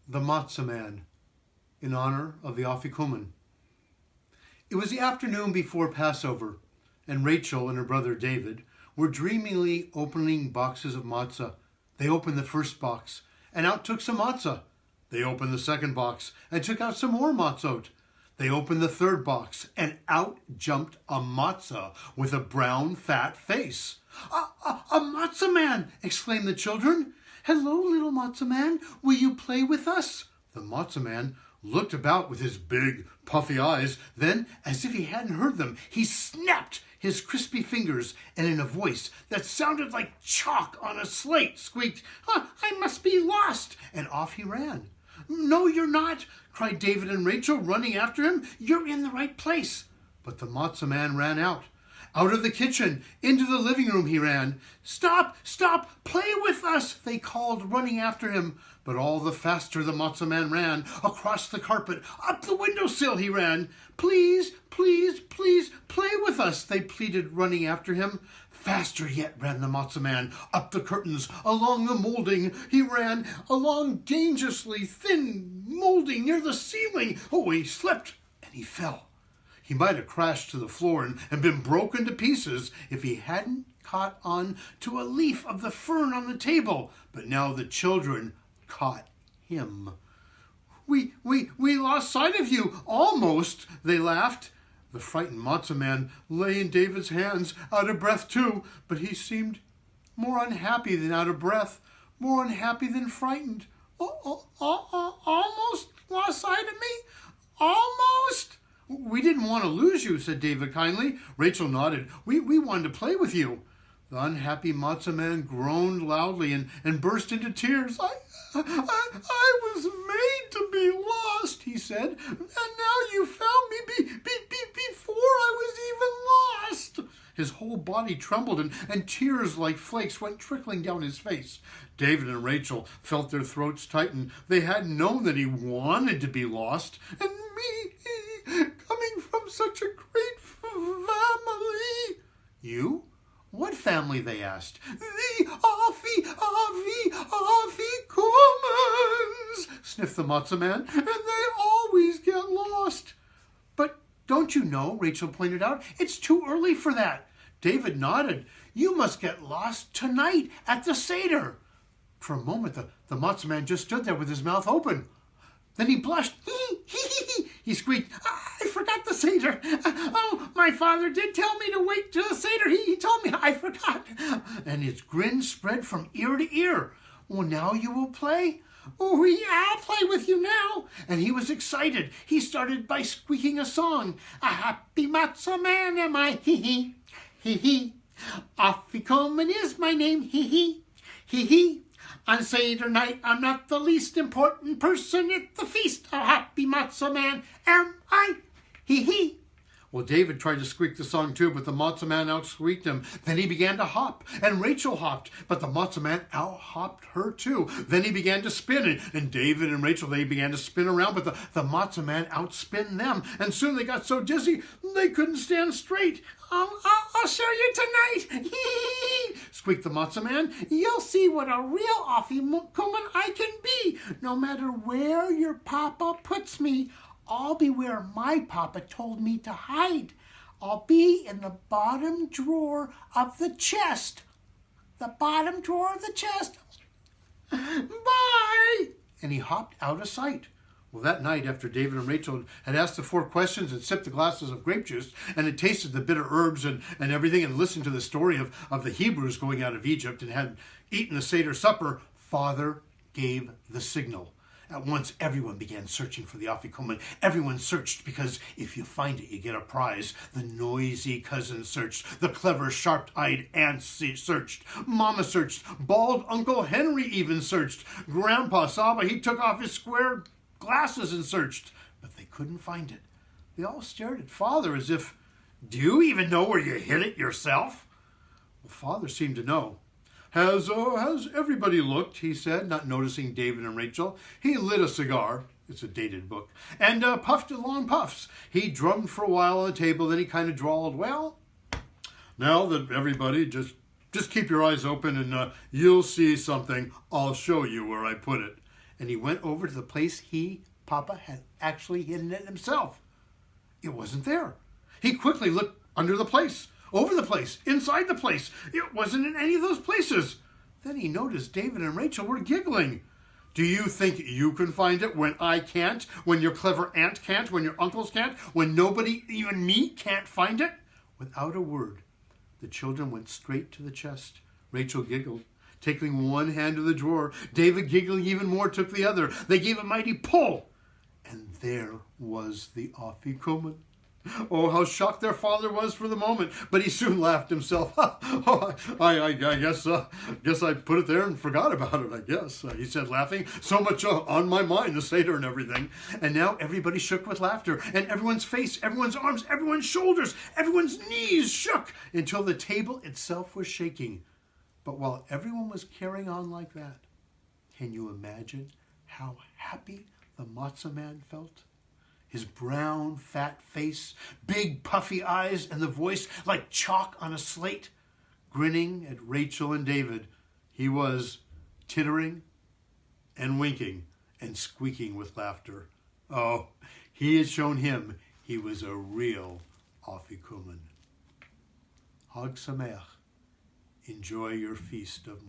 the Matzah Man, in honor of the Afikuman. It was the afternoon before Passover, and Rachel and her brother David were dreamily opening boxes of matzah. They opened the first box, and out took some matzah. They opened the second box, and took out some more matzot. They opened the third box, and out jumped a matzah with a brown, fat face. A matzah man!" exclaimed the children. "Hello, little matzah man. Will you play with us?" The matzah man looked about with his big, puffy eyes. Then, as if he hadn't heard them, he snapped his crispy fingers, and in a voice that sounded like chalk on a slate, squeaked, "I must be lost!" And off he ran. "No, you're not!" cried David and Rachel, running after him. "You're in the right place." But the matzah man ran out. Out of the kitchen, into the living room he ran. "Stop, stop, play with us," they called, running after him. But all the faster the matzah man ran. Across the carpet, up the windowsill he ran. "Please, please, please, play with us," they pleaded, running after him. Faster yet ran the matzah man. Up the curtains, along the molding he ran, along dangerously thin molding near the ceiling. Oh, he slipped and he fell. He might have crashed to the floor and been broken to pieces if he hadn't caught on to a leaf of the fern on the table. But now the children caught him. We lost sight of you, almost," they laughed. The frightened matzah man lay in David's hands, out of breath too, but he seemed more unhappy than out of breath, more unhappy than frightened. Almost lost sight of me? Almost?" "We didn't want to lose you," said David kindly. Rachel nodded. We wanted to play with you." The unhappy matzah man groaned loudly and burst into tears. I was made to be lost," he said, "and now you found me before I was even lost." His whole body trembled, and tears like flakes went trickling down his face. David and Rachel felt their throats tighten. They hadn't known that he wanted to be lost. "And me, coming from such a great family." "You? What family?" they asked. "The Afikumans," sniffed the matzah man, "and they always get lost." "But don't you know," Rachel pointed out, "it's too early for that." David nodded. "You must get lost tonight at the Seder." For a moment, the matzah man just stood there with his mouth open. Then he blushed. He squeaked, "I forgot the Seder. Oh, my father did tell me to wait till the Seder. He told me I forgot." And his grin spread from ear to ear. "Well, now you will play?" "Oh, yeah, I'll play with you now." And he was excited. He started by squeaking a song. "A happy matzah man am I, hee hee. Afikuman is my name, hee hee. On Seder night, I'm not the least important person at the feast. A happy matzah man am I, hee. Well, David tried to squeak the song too, but the matzah man out-squeaked him. Then he began to hop, and Rachel hopped, but the matzah man out-hopped her too. Then he began to spin, and David and Rachel, they began to spin around, but the matzah man outspun them, and soon they got so dizzy they couldn't stand straight. I'll show you tonight," squeaked the matzah man. "You'll see what a real Afikuman I can be. No matter where your papa puts me, I'll be where my papa told me to hide. I'll be in the bottom drawer of the chest. The bottom drawer of the chest. Bye!" And he hopped out of sight. Well, that night, after David and Rachel had asked the 4 questions and sipped the glasses of grape juice and had tasted the bitter herbs and everything and listened to the story of the Hebrews going out of Egypt and had eaten the Seder supper, Father gave the signal. At once, everyone began searching for the Afikuman. Everyone searched, because if you find it, you get a prize. The noisy cousins searched. The clever, sharp-eyed aunts searched. Mama searched. Bald Uncle Henry even searched. Grandpa Saba, he took off his square glasses and searched, but they couldn't find it. They all stared at Father as if, "Do you even know where you hid it yourself?" Well, Father seemed to know. Has everybody looked?" he said, not noticing David and Rachel. He lit a cigar, it's a dated book, and puffed long puffs. He drummed for a while on the table, then he kind of drawled, "Well, now that everybody just keep your eyes open and you'll see something. I'll show you where I put it." and he went over to the place Papa, had actually hidden it himself. It wasn't there. He quickly looked under the place, over the place, inside the place. It wasn't in any of those places. Then he noticed David and Rachel were giggling. Do you think you can find it when I can't, when your clever aunt can't, when your uncles can't, when nobody, even me, can't find it? Without a word, the children went straight to the chest. Rachel giggled, taking one hand to the drawer. David, giggling even more, took the other. They gave a mighty pull, and there was the Afikuman. Oh, how shocked their father was for the moment, but he soon laughed himself. Oh, I guess I put it there and forgot about it, I guess, he said, laughing. So much on my mind, the Seder and everything. And now everybody shook with laughter, and everyone's face, everyone's arms, everyone's shoulders, everyone's knees shook until the table itself was shaking. But while everyone was carrying on like that, can you imagine how happy the matzah man felt? His brown, fat face, big, puffy eyes, and the voice like chalk on a slate. Grinning at Rachel and David, he was tittering and winking and squeaking with laughter. Oh, he had shown him he was a real Afikuman. Chag Pesach Kasher. Enjoy your feast of